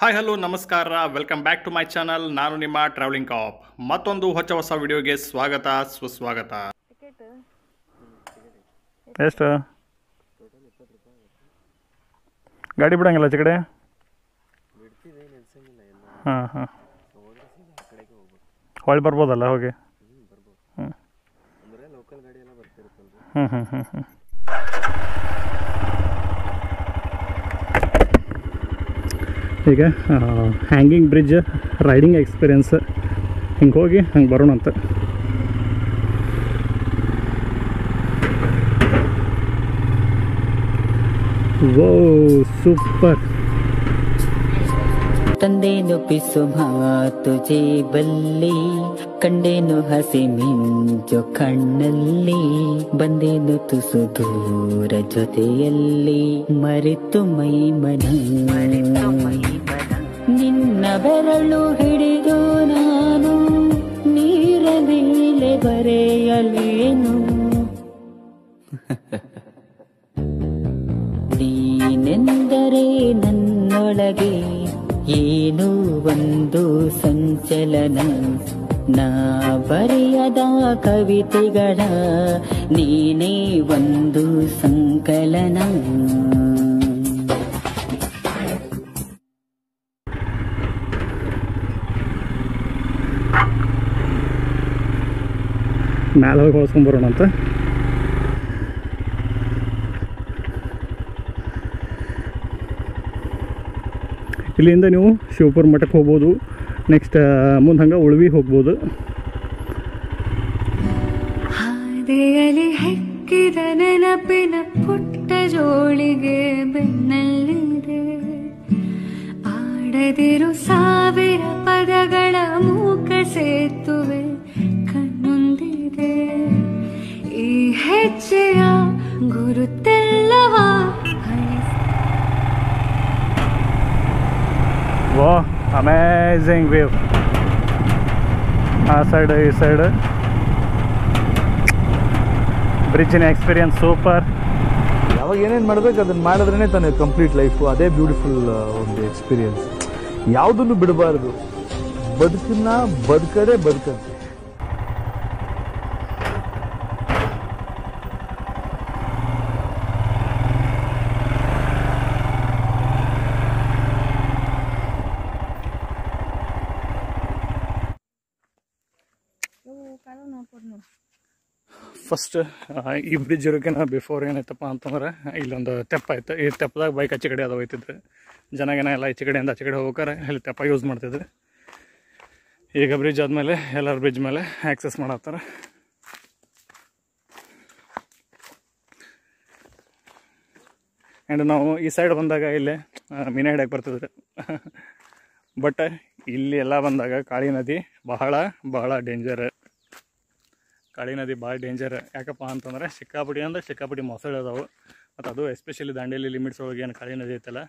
Hi hello ನಮಸ್ಕಾರ, welcome back to my channel. ನಾನು ನಿಮ್ಮ ಟ್ರಾವೆಲಿಂಗ್ ಕಾಪ್. ಮತ್ತೊಂದು ಹೊಸ ವಿಡಿಯೋಗೆ ಸ್ವಾಗತ ಸುಸ್ವಾಗತ. ಎಷ್ಟು ಗಾಡಿ ಬಿಡಂಗಿಲ್ಲ ಆಚೆ ಕಡೆ? ಹಾಂ ಹಾಂ, ಹೊಳ್ಳಿ ಬರ್ಬೋದಲ್ಲ ಹೋಗಿ? ಹ್ಞೂ ಹ್ಞೂ ಹ್ಞೂ ಹ್ಞೂ ಹ್ಞೂ. ಈಗ ಹ್ಯಾಂಗಿಂಗ್ ಬ್ರಿಡ್ಜ್ ರೈಡಿಂಗ್ ಎಕ್ಸ್ಪೀರಿಯನ್ಸ್, ಹಿಂಗೆ ಹೋಗಿ ಹಂಗೆ ಬರೋಣ ಅಂತ. ವೋ ಸೂಪರ್. ತಂದೇನು ಪಿಸು ಮಾತು ಜೇಬಲ್ಲಿ, ಕಂಡೇನು ಹಸಿ ಮಿಂಚು ಕಣ್ಣಲ್ಲಿ, ಬಂದೇನು ತುಸು ದೂರ ಜೊತೆಯಲ್ಲಿ, ಮರೆತು ಮೈಮನ ನಿನ್ನ ಬೆರಳು ಹಿಡಿದು ನಾನು ನೀರ ಮೇಲೆ ಬರೆಯಲೇನು. ನೀನೆಂದರೆ ನನ್ನೊಳಗೆ ಏನೋ ಒಂದು ಸಂಚಲನ, ನಾ ಬರೆಯದ ಕವಿತೆಗಳ ನೀನೇ ಒಂದು ಸಂಕಲನ. ಮ್ಯಾಲೆ ಹೋಗಿ ಹೊಳ್ಸ್ಕೊಂಬರೋಣ ಅಂತ. ಇಲ್ಲಿಂದ ನೀವು ಶಿವಪುರ ಮಠಕ್ಕೆ ಹೋಗ್ಬೋದು. ನೆಕ್ಸ್ಟ್ ಮುಂದೆ ಹಂಗೆ ಉಳ್ವಿ ಹೋಗ್ಬೋದು. ಹಾದಿಯಲ್ಲಿ ಹೆಕ್ಕಿದ ನೆನಪಿನ ಪುಟ್ಟ ಜೋಳಿಗೆ ಬೆನ್ನಲ್ಲಿದೆ, ಆಡದಿರು ಸಾವಿರ ಪದಗಳ ಮೂಕ ಸೇತುವೆ ಕಣ್ಣುಂದಿದೆ. ಈ ಹೆಜ್ಜೆಯ ಗುರುತೆಲ್ಲವ ವಾ ಅಮೇಝಿಂಗ್ ವೇವ್. ಆ ಸೈಡ್ ಈ ಸೈಡ್ ಬ್ರಿಡ್ಜಿನ ಎಕ್ಸ್ಪೀರಿಯನ್ಸ್ ಸೂಪರ್. ಯಾವಾಗ ಏನೇನು ಮಾಡಬೇಕು ಅದನ್ನು ಮಾಡಿದ್ರೇ ತಾನೇ ಕಂಪ್ಲೀಟ್ ಲೈಫು. ಅದೇ ಬ್ಯೂಟಿಫುಲ್ ಒಂದು ಎಕ್ಸ್ಪೀರಿಯನ್ಸ್. ಯಾವುದನ್ನು ಬಿಡಬಾರ್ದು, ಬದುಕನ್ನ ಬದುಕಡೆ ಬದುಕಂತೆ. ಫಸ್ಟ್ ಈ ಬ್ರಿಡ್ಜ್ ಇರೋಕ್ಕಿಂತ ಬಿಫೋರ್ ಏನಾಯ್ತಪ್ಪ ಅಂತಂದ್ರೆ ಇಲ್ಲೊಂದು ತೆಪ್ಪ ಆಯ್ತು. ಈ ತೆಪ್ಪದಾಗ ಬೈಕ್ ಆಚೆ ಕಡೆ ಅದು ಹೋಯ್ತಿದ್ರು. ಜನಗೇನ ಎಲ್ಲ ಈಚೆ ಕಡೆಯಿಂದ ಆಚೆ ಕಡೆ ಹೋಗ್ಬೇಕಾರೆ ಇಲ್ಲಿ ತೆಪ್ಪ ಯೂಸ್ ಮಾಡ್ತಿದ್ರು. ಈಗ ಬ್ರಿಡ್ಜ್ ಆದಮೇಲೆ ಎಲ್ಲರ ಬ್ರಿಡ್ಜ್ ಮೇಲೆ ಆ್ಯಕ್ಸಸ್ ಮಾಡತ್ತಾರೆ. ಆ್ಯಂಡ್ ನಾವು ಈ ಸೈಡ್ ಬಂದಾಗ ಇಲ್ಲೇ ಮೀನು ಹಿಡಿಯಕ್ಕೆ ಬರ್ತಿದ್ರು. ಬಟ್ ಇಲ್ಲಿ ಎಲ್ಲ ಬಂದಾಗ ಕಾಳಿ ನದಿ ಬಹಳ ಡೇಂಜರ್. ಕಾಳಿ ನದಿ ಭಾಳ ಡೇಂಜರ್. ಯಾಕಪ್ಪ ಅಂತಂದರೆ ಸಿಕ್ಕಾಪಟ್ಟಿ ಮೊಸಳೆ ಅದಾವೆ. ಮತ್ತು ಅದು ಎಸ್ಪೆಷಲಿ ದಾಂಡೇಲಿ ಲಿಮಿಟ್ಸ್ ಒಳಗೆ ಏನು ಕಾಳಿ ನದಿ ಐತಲ್ಲ,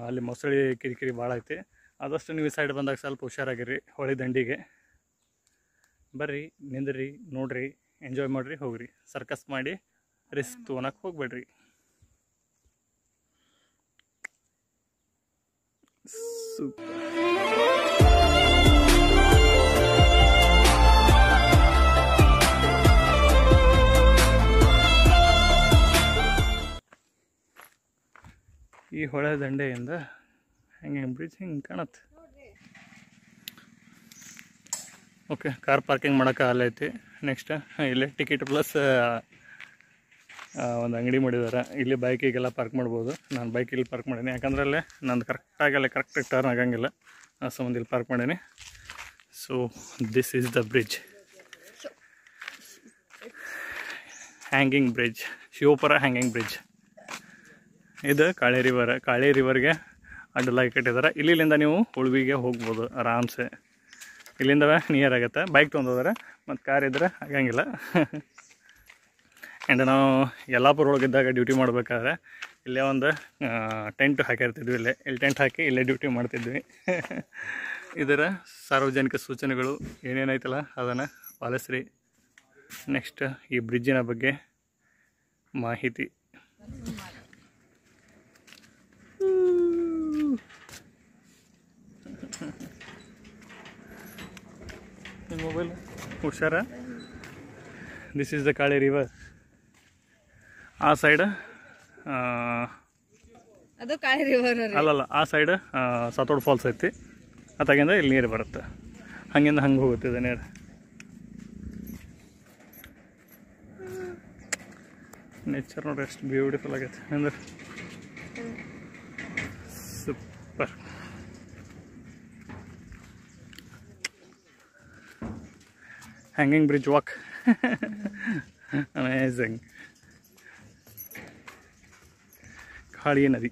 ಅಲ್ಲಿ ಮೊಸಳೆ ಕಿರಿಕಿರಿ ಭಾಳ ಐತಿ. ಆದಷ್ಟು ನೀವು ಈ ಸೈಡ್ ಬಂದಾಗ ಸ್ವಲ್ಪ ಹುಷಾರಾಗಿರಿ. ಹೊಳಿ ದಂಡಿಗೆ ಬರ್ರಿ, ನಿಂದ್ರಿ, ನೋಡ್ರಿ, ಎಂಜಾಯ್ ಮಾಡಿರಿ, ಹೋಗ್ರಿ. ಸರ್ಕಸ್ ಮಾಡಿ ರಿಸ್ಕ್ ತೊಗೊಳಕ್ಕೆ ಹೋಗ್ಬೇಡ್ರಿ. ಸೂಪರ್. ಈ ಹೊಳೆ ದಂಡೆಯಿಂದ ಹೆಂಗೆ ಬ್ರಿಡ್ಜ್ ಹಿಂಗೆ ಕಾಣತ್ತೆ. ಓಕೆ, ಕಾರ್ ಪಾರ್ಕಿಂಗ್ ಮಾಡೋಕೆ ಅಲ್ಲೈತಿ. ನೆಕ್ಸ್ಟ್ ಇಲ್ಲಿ ಟಿಕೆಟ್ ಪ್ಲಸ್ ಒಂದು ಅಂಗಡಿ ಮಾಡಿದ್ದಾರೆ. ಇಲ್ಲಿ ಬೈಕಿಗೆಲ್ಲ ಪಾರ್ಕ್ ಮಾಡ್ಬೋದು. ನಾನು ಬೈಕ್ ಇಲ್ಲಿ ಪಾರ್ಕ್ ಮಾಡೀನಿ, ಯಾಕಂದ್ರೆ ಅಲ್ಲೇ ನಂದು ಕರೆಕ್ಟಾಗಿ ಟರ್ನ್ ಆಗಂಗಿಲ್ಲ. ಆ ಸಂಬಂಧ ಇಲ್ಲಿ ಪಾರ್ಕ್ ಮಾಡೀನಿ. So this is the bridge, hanging bridge, Shivapura hanging bridge. ಇದು ಕಾಳಿ ರಿವರ್ಗೆ ಅಡ್ಡಲಾಗಿ ಕಟ್ಟಿದ್ದಾರೆ. ಇಲ್ಲಿಂದ ನೀವು ಉಳ್ವಿಗೆ ಹೋಗ್ಬೋದು ಆರಾಮ್ಸೆ. ಇಲ್ಲಿಂದ ನಿಯರ್ ಆಗುತ್ತೆ. ಬೈಕ್ ತೊಗೊಂಡೋದ್ರೆ ಮತ್ತು ಕಾರ್ ಇದ್ದರೆ ಆಗಂಗಿಲ್ಲ. ಆ್ಯಂಡ್ ನಾವು ಯಲ್ಲಾಪುರ ಒಳಗಿದ್ದಾಗ ಡ್ಯೂಟಿ ಮಾಡಬೇಕಾದ್ರೆ ಇಲ್ಲೇ ಒಂದು ಟೆಂಟ್ ಹಾಕಿರ್ತಿದ್ವಿ. ಇಲ್ಲಿ ಟೆಂಟ್ ಹಾಕಿ ಇಲ್ಲೇ ಡ್ಯೂಟಿ ಮಾಡ್ತಿದ್ವಿ. ಇದರ ಸಾರ್ವಜನಿಕ ಸೂಚನೆಗಳು ಏನೇನೈತಲ್ಲ ಅದನ್ನು ಪಾಲಿಸ್ರಿ. ನೆಕ್ಸ್ಟ್ ಈ ಬ್ರಿಡ್ಜಿನ ಬಗ್ಗೆ ಮಾಹಿತಿ. ಮೊಬೈಲ್ ಹುಷಾರ. This is the Kali river. ಆ ಸೈಡ್ ಅದು ಕಾಳಿ ರಿವರ್ ಅಲ್ಲಲ್ಲ, ಆ ಸೈಡ್ ಸತೋಡ್ ಫಾಲ್ಸ್ ಐತಿ. ಅತ್ತಾಗಿಂದ ಇಲ್ಲಿ ನೀರು ಬರುತ್ತೆ, ಹಂಗಿಂದ ಹಂಗೆ ಹೋಗುತ್ತಿದೆ ನೀರು. ನೇಚರ್ ನೋಡ್ರಿ ಎಷ್ಟು ಬ್ಯೂಟಿಫುಲ್ ಆಗೈತೆ ಅಂದ್ರೆ super. Hanging bridge walk, amazing. Kali ನದಿ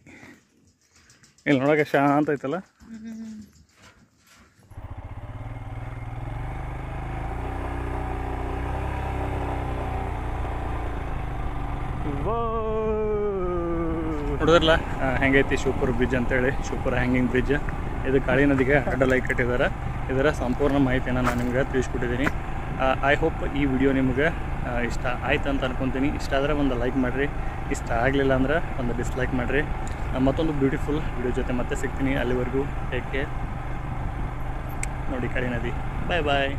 ಇಲ್ಲಿ ನೋಡೋಕೆ ಶಾಂತ ಐತಲ್ಲ. ನೋಡಿದ್ರಲ್ಲ ಹೆಂಗೈತಿ ಶಿವಪುರ ಬ್ರಿಡ್ಜ್ ಅಂತೇಳಿ. ಶಿವಪುರ ಹ್ಯಾಂಗಿಂಗ್ ಬ್ರಿಡ್ಜ್ ಇದು ಕಾಳಿ ನದಿಗೆ ಅಡ್ಡಲಾಗಿ ಕಟ್ಟಿದ್ದಾರೆ. ಇದರ ಸಂಪೂರ್ಣ ಮಾಹಿತಿಯನ್ನು ನಾನು ನಿಮ್ಗೆ ತಿಳಿಸ್ಕೊಟ್ಟಿದ್ದೀನಿ. ಐ ಹೋಪ್ ಈ ವಿಡಿಯೋ ನಿಮ್ಗೆ ಇಷ್ಟ ಆಯ್ತು ಅಂತ ಅನ್ಕೊತೀನಿ. ಇಷ್ಟ ಆದರೆ ಒಂದು ಲೈಕ್ ಮಾಡಿರಿ, ಇಷ್ಟ ಆಗಲಿಲ್ಲ ಅಂದ್ರೆ ಒಂದು ಡಿಸ್ಲೈಕ್ ಮಾಡಿರಿ. ಮತ್ತೊಂದು ಬ್ಯೂಟಿಫುಲ್ ವಿಡಿಯೋ ಜೊತೆ ಮತ್ತೆ ಸಿಗ್ತೀನಿ. ಅಲ್ಲಿವರೆಗೂ ಟೇಕ್ ಕೇರ್. ನೋಡಿ ಕಾಳಿ ನದಿ. ಬಾಯ್ ಬಾಯ್.